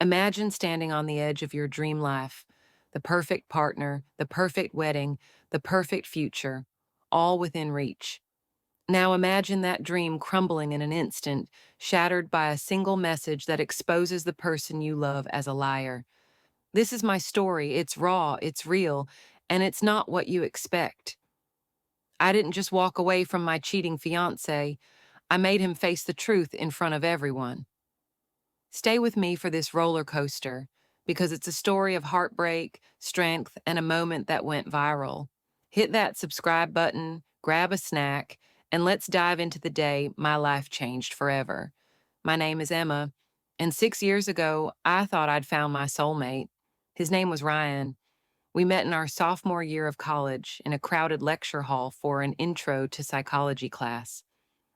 Imagine standing on the edge of your dream life, the perfect partner, the perfect wedding, the perfect future, all within reach. Now imagine that dream crumbling in an instant, shattered by a single message that exposes the person you love as a liar. This is my story. It's raw, it's real, and it's not what you expect. I didn't just walk away from my cheating fiancé, I made him face the truth in front of everyone. Stay with me for this roller coaster because it's a story of heartbreak, strength, and a moment that went viral. Hit that subscribe button, grab a snack, and let's dive into the day my life changed forever. My name is Emma, and 6 years ago, I thought I'd found my soulmate. His name was Ryan. We met in our sophomore year of college in a crowded lecture hall for an intro to psychology class.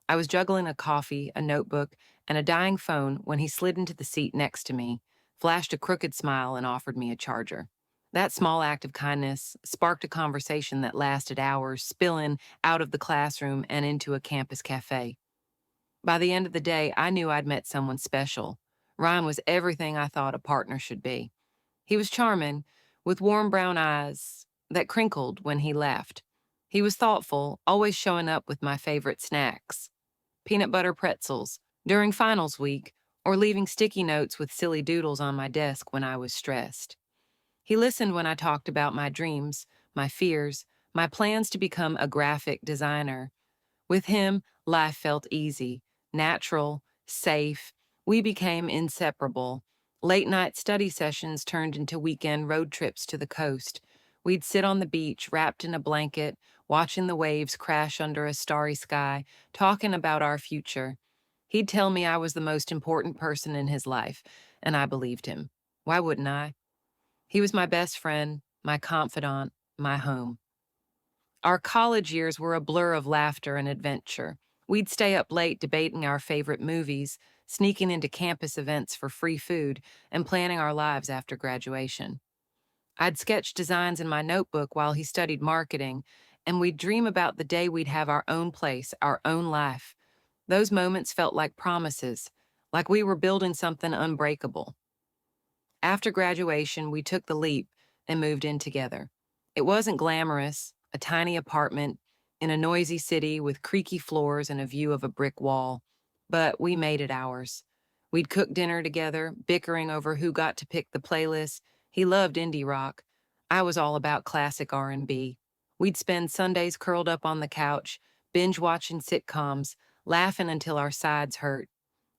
I was juggling a coffee, a notebook, and a dying phone when he slid into the seat next to me, flashed a crooked smile, and offered me a charger. That small act of kindness sparked a conversation that lasted hours, spilling out of the classroom and into a campus cafe. By the end of the day, I knew I'd met someone special. Ryan was everything I thought a partner should be. He was charming, with warm brown eyes that crinkled when he laughed. He was thoughtful, always showing up with my favorite snacks, peanut butter pretzels, during finals week, or leaving sticky notes with silly doodles on my desk when I was stressed. He listened when I talked about my dreams, my fears, my plans to become a graphic designer. With him, life felt easy, natural, safe. We became inseparable. Late night study sessions turned into weekend road trips to the coast. We'd sit on the beach, wrapped in a blanket, watching the waves crash under a starry sky, talking about our future. He'd tell me I was the most important person in his life, and I believed him. Why wouldn't I? He was my best friend, my confidant, my home. Our college years were a blur of laughter and adventure. We'd stay up late debating our favorite movies, sneaking into campus events for free food, and planning our lives after graduation. I'd sketch designs in my notebook while he studied marketing, and we'd dream about the day we'd have our own place, our own life. Those moments felt like promises, like we were building something unbreakable. After graduation, we took the leap and moved in together. It wasn't glamorous, a tiny apartment in a noisy city with creaky floors and a view of a brick wall, but we made it ours. We'd cook dinner together, bickering over who got to pick the playlist. He loved indie rock. I was all about classic R&B. We'd spend Sundays curled up on the couch, binge watching sitcoms, laughing until our sides hurt.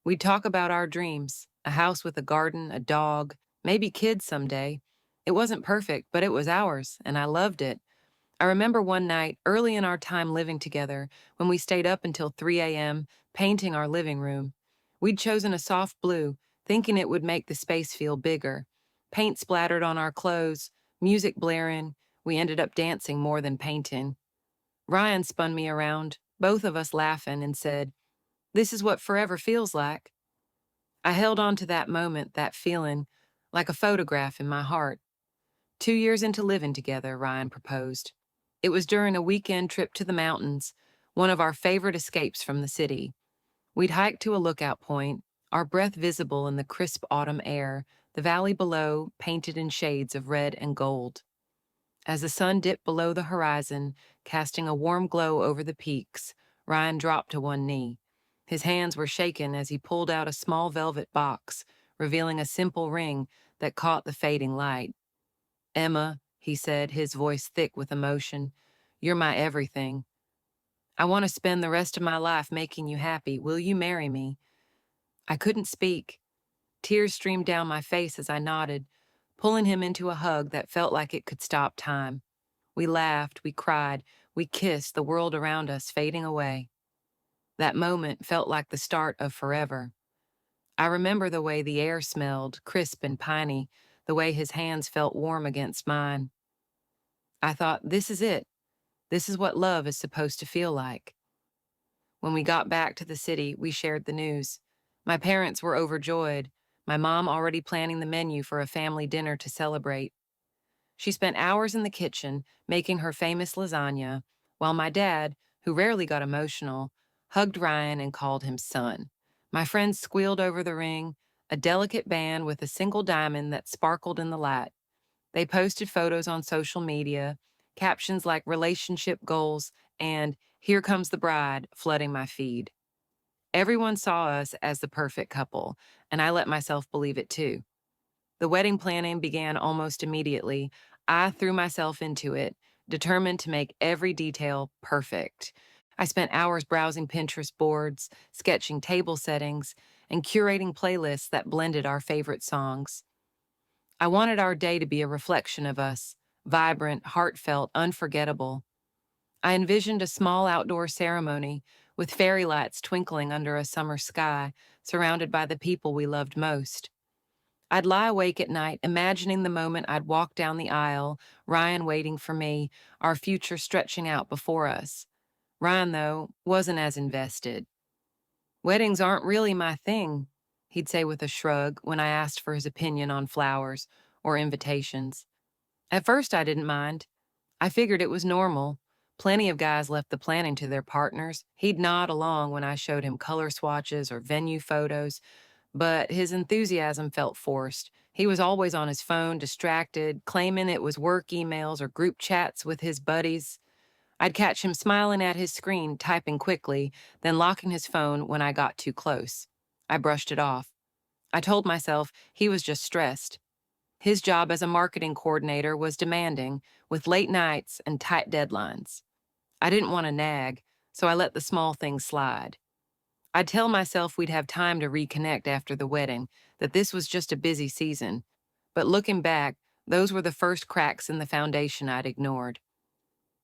We'd talk about our dreams, a house with a garden, a dog, maybe kids someday. It wasn't perfect, but it was ours, and I loved it. I remember one night, early in our time living together, when we stayed up until 3 a.m., painting our living room. We'd chosen a soft blue, thinking it would make the space feel bigger. Paint splattered on our clothes, music blaring. We ended up dancing more than painting. Ryan spun me around, both of us laughing, and said, "This is what forever feels like." I held on to that moment, that feeling, like a photograph in my heart. 2 years into living together, Ryan proposed. It was during a weekend trip to the mountains, one of our favorite escapes from the city. We'd hiked to a lookout point, our breath visible in the crisp autumn air, the valley below painted in shades of red and gold. As the sun dipped below the horizon, casting a warm glow over the peaks, Ryan dropped to one knee. His hands were shaken as he pulled out a small velvet box, revealing a simple ring that caught the fading light. "Emma," he said, his voice thick with emotion, "you're my everything. I want to spend the rest of my life making you happy. Will you marry me?" I couldn't speak. Tears streamed down my face as I nodded, pulling him into a hug that felt like it could stop time. We laughed, we cried, we kissed, the world around us fading away. That moment felt like the start of forever. I remember the way the air smelled, crisp and piney, the way his hands felt warm against mine. I thought, this is it. This is what love is supposed to feel like. When we got back to the city, we shared the news. My parents were overjoyed, my mom already planning the menu for a family dinner to celebrate. She spent hours in the kitchen making her famous lasagna, while my dad, who rarely got emotional, hugged Ryan and called him son. My friends squealed over the ring, a delicate band with a single diamond that sparkled in the light. They posted photos on social media, captions like relationship goals and here comes the bride flooding my feed. Everyone saw us as the perfect couple, and I let myself believe it too. The wedding planning began almost immediately. I threw myself into it, determined to make every detail perfect. I spent hours browsing Pinterest boards, sketching table settings, and curating playlists that blended our favorite songs. I wanted our day to be a reflection of us, vibrant, heartfelt, unforgettable. I envisioned a small outdoor ceremony with fairy lights twinkling under a summer sky, surrounded by the people we loved most. I'd lie awake at night, imagining the moment I'd walk down the aisle, Ryan waiting for me, our future stretching out before us. Ryan, though, wasn't as invested. Weddings aren't really my thing, he'd say with a shrug when I asked for his opinion on flowers or invitations. At first, I didn't mind. I figured it was normal. Plenty of guys left the planning to their partners. He'd nod along when I showed him color swatches or venue photos, but his enthusiasm felt forced. He was always on his phone, distracted, claiming it was work emails or group chats with his buddies. I'd catch him smiling at his screen, typing quickly, then locking his phone when I got too close. I brushed it off. I told myself he was just stressed. His job as a marketing coordinator was demanding, with late nights and tight deadlines. I didn't want to nag, so I let the small things slide. I'd tell myself we'd have time to reconnect after the wedding, that this was just a busy season. But looking back, those were the first cracks in the foundation I'd ignored.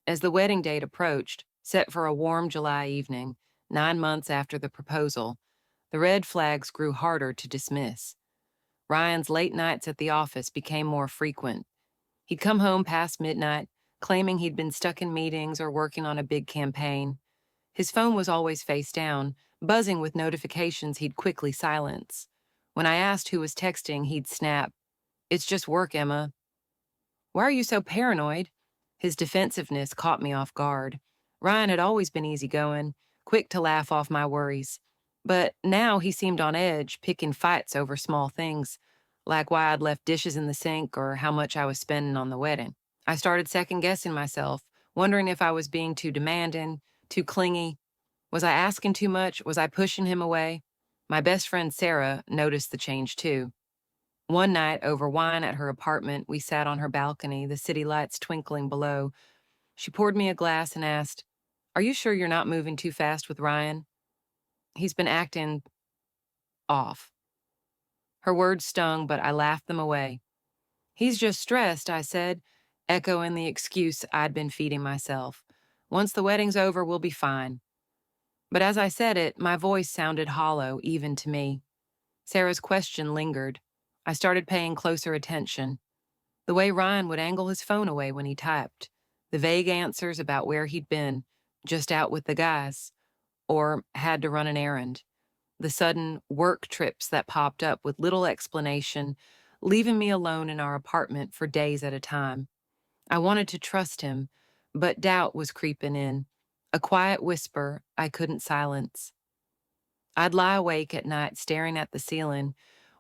As the wedding date approached, set for a warm July evening, 9 months after the proposal, the red flags grew harder to dismiss. Ryan's late nights at the office became more frequent. He'd come home past midnight, claiming he'd been stuck in meetings or working on a big campaign. His phone was always face down, buzzing with notifications he'd quickly silence. When I asked who was texting, he'd snap, "It's just work, Emma." "Why are you so paranoid?" His defensiveness caught me off guard. Ryan had always been easygoing, quick to laugh off my worries. But now he seemed on edge, picking fights over small things, like why I'd left dishes in the sink or how much I was spending on the wedding. I started second guessing myself, wondering if I was being too demanding, too clingy. Was I asking too much? Was I pushing him away? My best friend Sarah noticed the change too. One night, over wine at her apartment, we sat on her balcony, the city lights twinkling below. She poured me a glass and asked, "Are you sure you're not moving too fast with Ryan? He's been acting off." Her words stung, but I laughed them away. "He's just stressed," I said, echoing the excuse I'd been feeding myself. "Once the wedding's over, we'll be fine." But as I said it, my voice sounded hollow, even to me. Sarah's question lingered. I started paying closer attention. The way Ryan would angle his phone away when he typed, the vague answers about where he'd been, just out with the guys, or had to run an errand, the sudden work trips that popped up with little explanation, leaving me alone in our apartment for days at a time. I wanted to trust him, but doubt was creeping in, a quiet whisper I couldn't silence. I'd lie awake at night staring at the ceiling,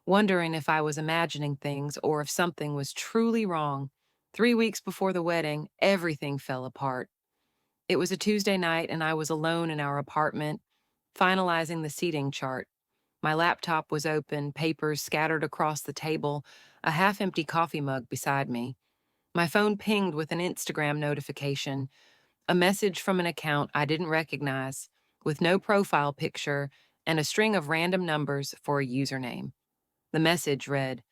wondering if I was imagining things or if something was truly wrong. 3 weeks before the wedding, everything fell apart. It was a Tuesday night and I was alone in our apartment, finalizing the seating chart. My laptop was open, papers scattered across the table, a half-empty coffee mug beside me. My phone pinged with an Instagram notification, a message from an account I didn't recognize, with no profile picture and a string of random numbers for a username. The message read,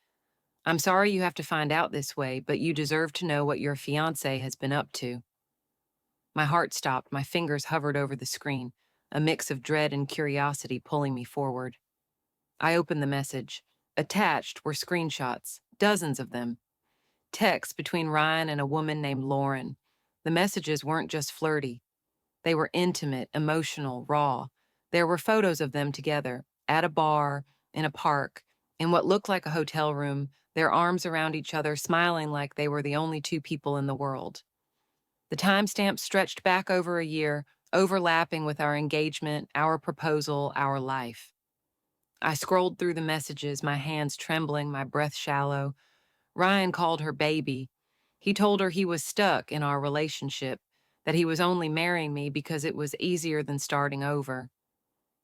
"I'm sorry you have to find out this way, but you deserve to know what your fiancé has been up to." My heart stopped, my fingers hovered over the screen, a mix of dread and curiosity pulling me forward. I opened the message. Attached were screenshots, dozens of them. Texts between Ryan and a woman named Lauren. The messages weren't just flirty. They were intimate, emotional, raw. There were photos of them together, at a bar, in a park, in what looked like a hotel room, their arms around each other, smiling like they were the only two people in the world. The timestamp stretched back over a year, overlapping with our engagement, our proposal, our life. I scrolled through the messages, my hands trembling, my breath shallow. Ryan called her baby. He told her he was stuck in our relationship, that he was only marrying me because it was easier than starting over.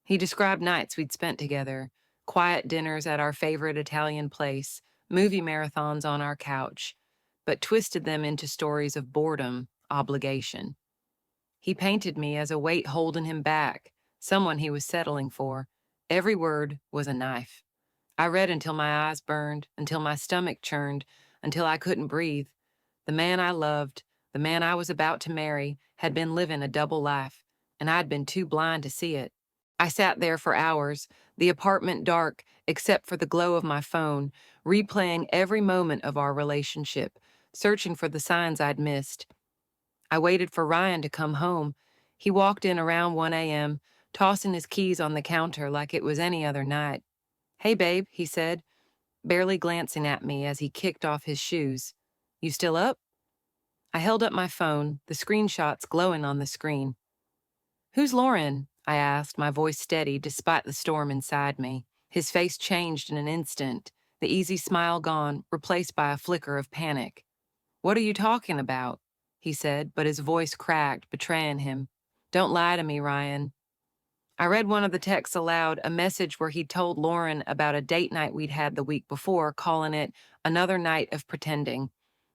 He described nights we'd spent together, quiet dinners at our favorite Italian place, movie marathons on our couch, but twisted them into stories of boredom, obligation. He painted me as a weight holding him back, someone he was settling for. Every word was a knife. I read until my eyes burned, until my stomach churned, until I couldn't breathe. The man I loved, the man I was about to marry, had been living a double life, and I'd been too blind to see it. I sat there for hours, the apartment dark except for the glow of my phone, replaying every moment of our relationship, searching for the signs I'd missed. I waited for Ryan to come home. He walked in around 1 a.m., tossing his keys on the counter like it was any other night. "Hey, babe," he said, barely glancing at me as he kicked off his shoes. "You still up?" I held up my phone, the screenshots glowing on the screen. "Who's Lauren?" I asked, my voice steady despite the storm inside me. His face changed in an instant, the easy smile gone, replaced by a flicker of panic. "What are you talking about?" he said, but his voice cracked, betraying him. "Don't lie to me, Ryan." I read one of the texts aloud, a message where he'd told Lauren about a date night we'd had the week before, calling it another night of pretending.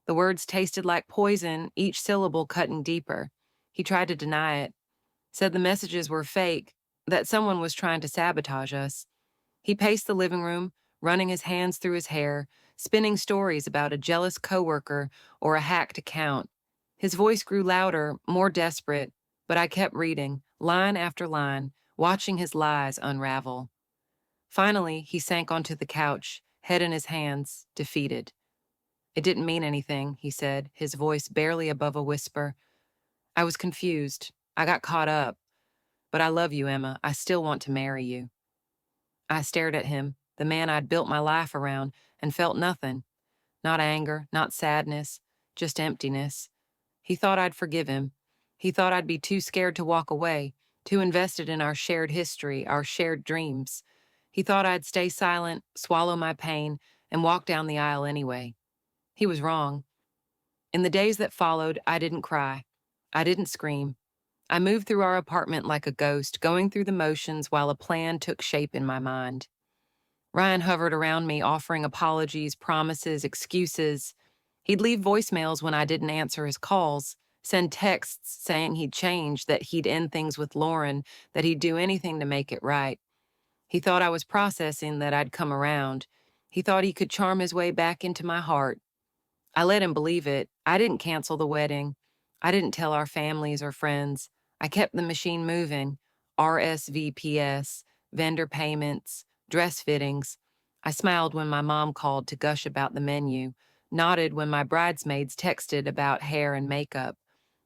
The words tasted like poison, each syllable cutting deeper. He tried to deny it, said the messages were fake, that someone was trying to sabotage us. He paced the living room, running his hands through his hair, spinning stories about a jealous coworker or a hacked account. His voice grew louder, more desperate, but I kept reading, line after line, watching his lies unravel. Finally, he sank onto the couch, head in his hands, defeated. "It didn't mean anything," he said, his voice barely above a whisper. "I was confused. I got caught up. But I love you, Emma. I still want to marry you." I stared at him, the man I'd built my life around, and felt nothing. Not anger, not sadness, just emptiness. He thought I'd forgive him. He thought I'd be too scared to walk away, too invested in our shared history, our shared dreams. He thought I'd stay silent, swallow my pain, and walk down the aisle anyway. He was wrong. In the days that followed, I didn't cry. I didn't scream. I moved through our apartment like a ghost, going through the motions while a plan took shape in my mind. Ryan hovered around me, offering apologies, promises, excuses. He'd leave voicemails when I didn't answer his calls, send texts saying he'd change, that he'd end things with Lauren, that he'd do anything to make it right. He thought I was processing, that I'd come around. He thought he could charm his way back into my heart. I let him believe it. I didn't cancel the wedding. I didn't tell our families or friends. I kept the machine moving. RSVPs, vendor payments, dress fittings. I smiled when my mom called to gush about the menu, nodded when my bridesmaids texted about hair and makeup.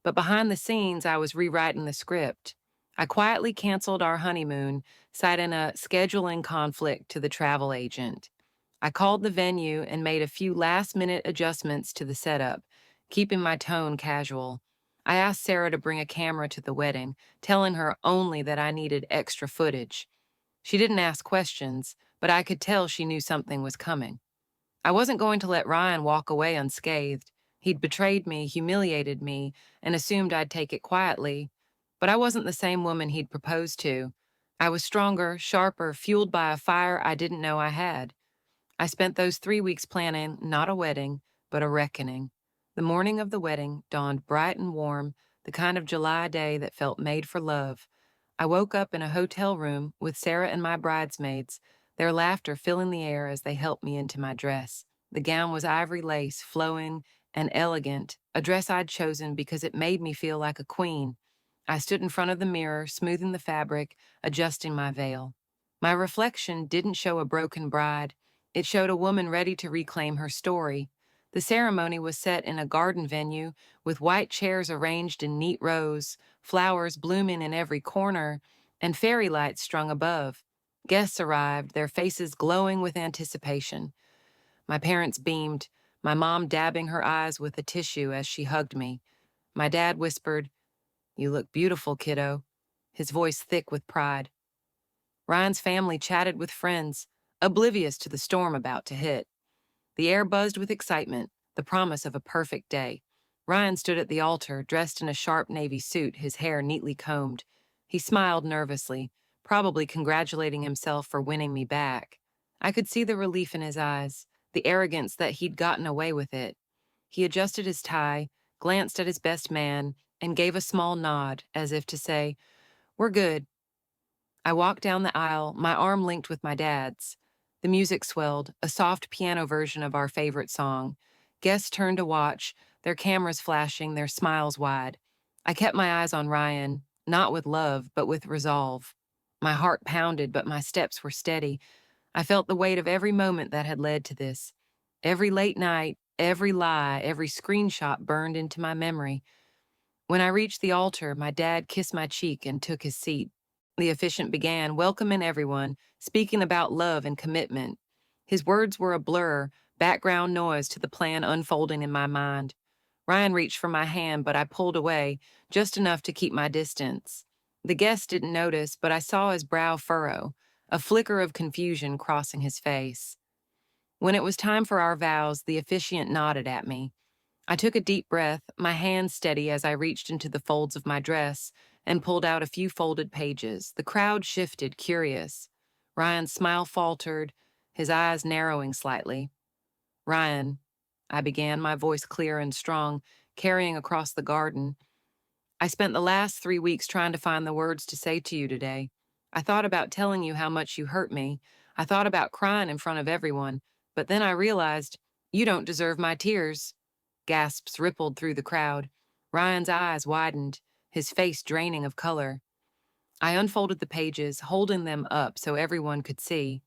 But behind the scenes, I was rewriting the script. I quietly canceled our honeymoon, citing a scheduling conflict to the travel agent. I called the venue and made a few last-minute adjustments to the setup, keeping my tone casual. I asked Sarah to bring a camera to the wedding, telling her only that I needed extra footage. She didn't ask questions, but I could tell she knew something was coming. I wasn't going to let Ryan walk away unscathed. He'd betrayed me, humiliated me, and assumed I'd take it quietly. But I wasn't the same woman he'd proposed to. I was stronger, sharper, fueled by a fire I didn't know I had. I spent those 3 weeks planning not a wedding, but a reckoning. The morning of the wedding dawned bright and warm, the kind of July day that felt made for love. I woke up in a hotel room with Sarah and my bridesmaids, their laughter filling the air as they helped me into my dress. The gown was ivory lace, flowing and elegant, a dress I'd chosen because it made me feel like a queen. I stood in front of the mirror, smoothing the fabric, adjusting my veil. My reflection didn't show a broken bride. It showed a woman ready to reclaim her story. The ceremony was set in a garden venue with white chairs arranged in neat rows, flowers blooming in every corner, and fairy lights strung above. Guests arrived, their faces glowing with anticipation. My parents beamed, my mom dabbing her eyes with a tissue as she hugged me. My dad whispered, "You look beautiful, kiddo," his voice thick with pride. Ryan's family chatted with friends, oblivious to the storm about to hit. The air buzzed with excitement, the promise of a perfect day. Ryan stood at the altar, dressed in a sharp navy suit, his hair neatly combed. He smiled nervously, probably congratulating himself for winning me back. I could see the relief in his eyes, the arrogance that he'd gotten away with it. He adjusted his tie, glanced at his best man, and gave a small nod, as if to say, "We're good." I walked down the aisle, my arm linked with my dad's. The music swelled, a soft piano version of our favorite song. Guests turned to watch, their cameras flashing, their smiles wide. I kept my eyes on Ryan, not with love, but with resolve. My heart pounded, but my steps were steady. I felt the weight of every moment that had led to this. Every late night, every lie, every screenshot burned into my memory. When I reached the altar, my dad kissed my cheek and took his seat. The officiant began, welcoming everyone, speaking about love and commitment. His words were a blur, background noise to the plan unfolding in my mind. Ryan reached for my hand, but I pulled away, just enough to keep my distance. The guest didn't notice, but I saw his brow furrow, a flicker of confusion crossing his face. When it was time for our vows, the officiant nodded at me. I took a deep breath, my hand steady as I reached into the folds of my dress and pulled out a few folded pages. The crowd shifted, curious. Ryan's smile faltered, his eyes narrowing slightly. "Ryan," I began, my voice clear and strong, carrying across the garden. "I spent the last 3 weeks trying to find the words to say to you today. I thought about telling you how much you hurt me. I thought about crying in front of everyone, but then I realized you don't deserve my tears." Gasps rippled through the crowd. Ryan's eyes widened, his face draining of color. I unfolded the pages, holding them up so everyone could see.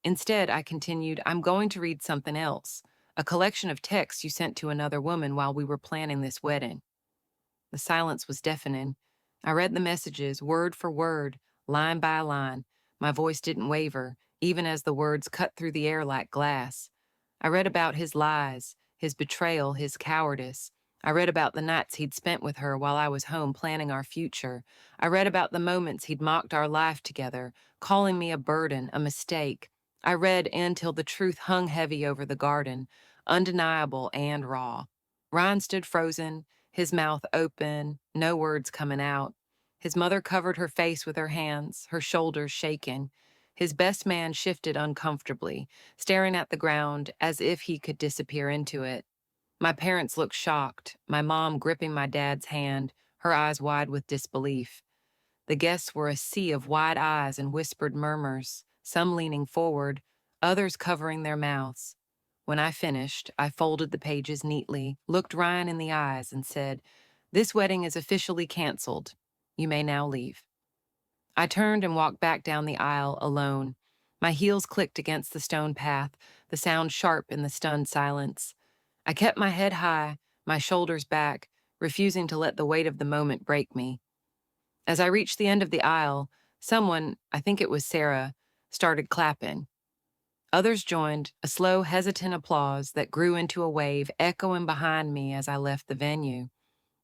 Instead, I continued, "I'm going to read something else, a collection of texts you sent to another woman while we were planning this wedding." The silence was deafening. I read the messages, word for word, line by line. My voice didn't waver, even as the words cut through the air like glass. I read about his lies, his betrayal, his cowardice. I read about the nights he'd spent with her while I was home planning our future. I read about the moments he'd mocked our life together, calling me a burden, a mistake. I read until the truth hung heavy over the garden, undeniable and raw. Ryan stood frozen, his mouth open, no words coming out. His mother covered her face with her hands, her shoulders shaking. His best man shifted uncomfortably, staring at the ground as if he could disappear into it. My parents looked shocked, my mom gripping my dad's hand, her eyes wide with disbelief. The guests were a sea of wide eyes and whispered murmurs, some leaning forward, others covering their mouths. When I finished, I folded the pages neatly, looked Ryan in the eyes, and said, "This wedding is officially canceled. You may now leave." I turned and walked back down the aisle alone. My heels clicked against the stone path, the sound sharp in the stunned silence. I kept my head high, my shoulders back, refusing to let the weight of the moment break me. As I reached the end of the aisle, someone, I think it was Sarah, started clapping. Others joined, a slow, hesitant applause that grew into a wave echoing behind me as I left the venue.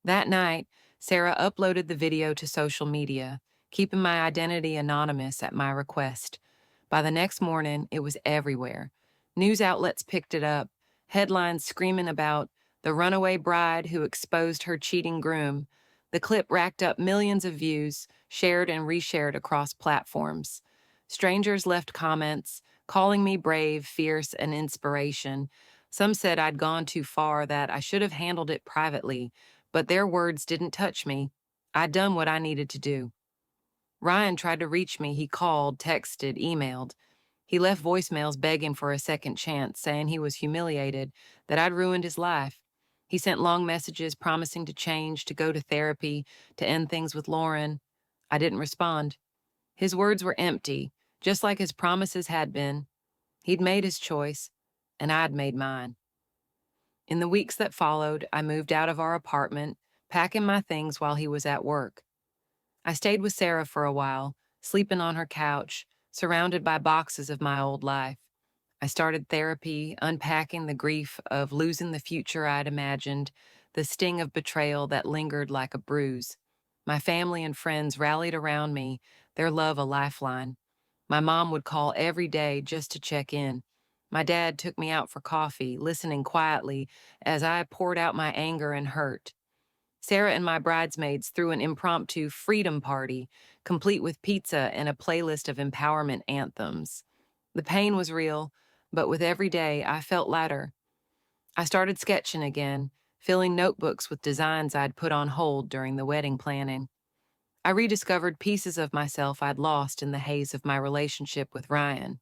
That night, Sarah uploaded the video to social media, keeping my identity anonymous at my request. By the next morning, it was everywhere. News outlets picked it up, headlines screaming about the runaway bride who exposed her cheating groom. The clip racked up millions of views, shared and reshared across platforms. Strangers left comments, calling me brave, fierce, and inspiration. Some said I'd gone too far, that I should have handled it privately, but their words didn't touch me. I'd done what I needed to do. Ryan tried to reach me. He called, texted, emailed. He left voicemails begging for a second chance, saying he was humiliated, that I'd ruined his life. He sent long messages promising to change, to go to therapy, to end things with Lauren. I didn't respond. His words were empty, just like his promises had been. He'd made his choice, and I'd made mine. In the weeks that followed, I moved out of our apartment, packing my things while he was at work. I stayed with Sarah for a while, sleeping on her couch, surrounded by boxes of my old life. I started therapy, unpacking the grief of losing the future I'd imagined, the sting of betrayal that lingered like a bruise. My family and friends rallied around me, their love a lifeline. My mom would call every day just to check in. My dad took me out for coffee, listening quietly as I poured out my anger and hurt. Sarah and my bridesmaids threw an impromptu freedom party, complete with pizza and a playlist of empowerment anthems. The pain was real, but with every day, I felt lighter. I started sketching again, filling notebooks with designs I'd put on hold during the wedding planning. I rediscovered pieces of myself I'd lost in the haze of my relationship with Ryan.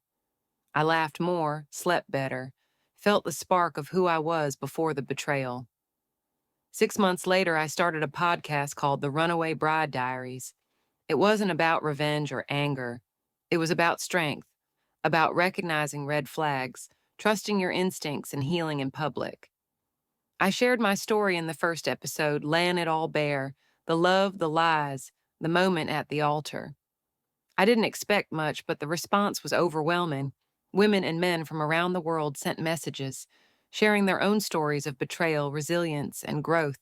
I laughed more, slept better, felt the spark of who I was before the betrayal. 6 months later, I started a podcast called The Runaway Bride Diaries. It wasn't about revenge or anger. It was about strength, about recognizing red flags, trusting your instincts, and healing in public. I shared my story in the first episode, laying it all bare, the love, the lies, the moment at the altar. I didn't expect much, but the response was overwhelming. Women and men from around the world sent messages, sharing their own stories of betrayal, resilience, and growth.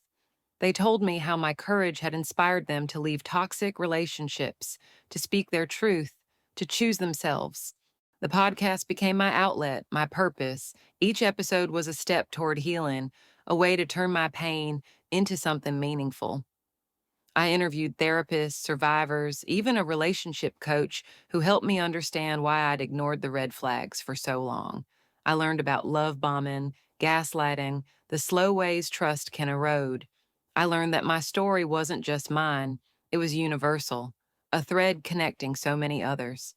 They told me how my courage had inspired them to leave toxic relationships, to speak their truth, to choose themselves. The podcast became my outlet, my purpose. Each episode was a step toward healing, a way to turn my pain into something meaningful. I interviewed therapists, survivors, even a relationship coach who helped me understand why I'd ignored the red flags for so long. I learned about love bombing, gaslighting, the slow ways trust can erode. I learned that my story wasn't just mine, it was universal, a thread connecting so many others.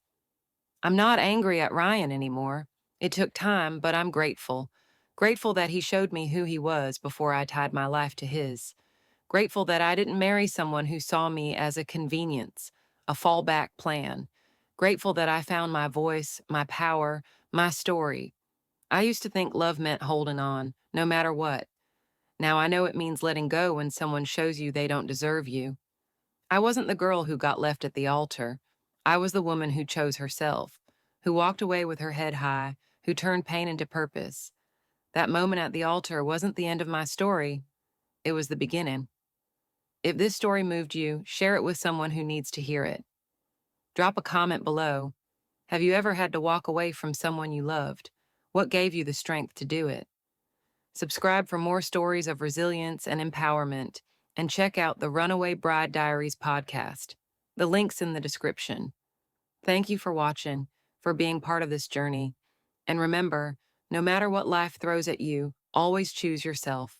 I'm not angry at Ryan anymore. It took time, but I'm grateful. Grateful that he showed me who he was before I tied my life to his. Grateful that I didn't marry someone who saw me as a convenience, a fallback plan. Grateful that I found my voice, my power, my story. I used to think love meant holding on, no matter what. Now I know it means letting go when someone shows you they don't deserve you. I wasn't the girl who got left at the altar. I was the woman who chose herself, who walked away with her head high, who turned pain into purpose. That moment at the altar wasn't the end of my story, it was the beginning. If this story moved you, share it with someone who needs to hear it. Drop a comment below. Have you ever had to walk away from someone you loved? What gave you the strength to do it? Subscribe for more stories of resilience and empowerment, and check out the Runaway Bride Diaries podcast. The link's in the description. Thank you for watching, for being part of this journey. And remember, no matter what life throws at you, always choose yourself.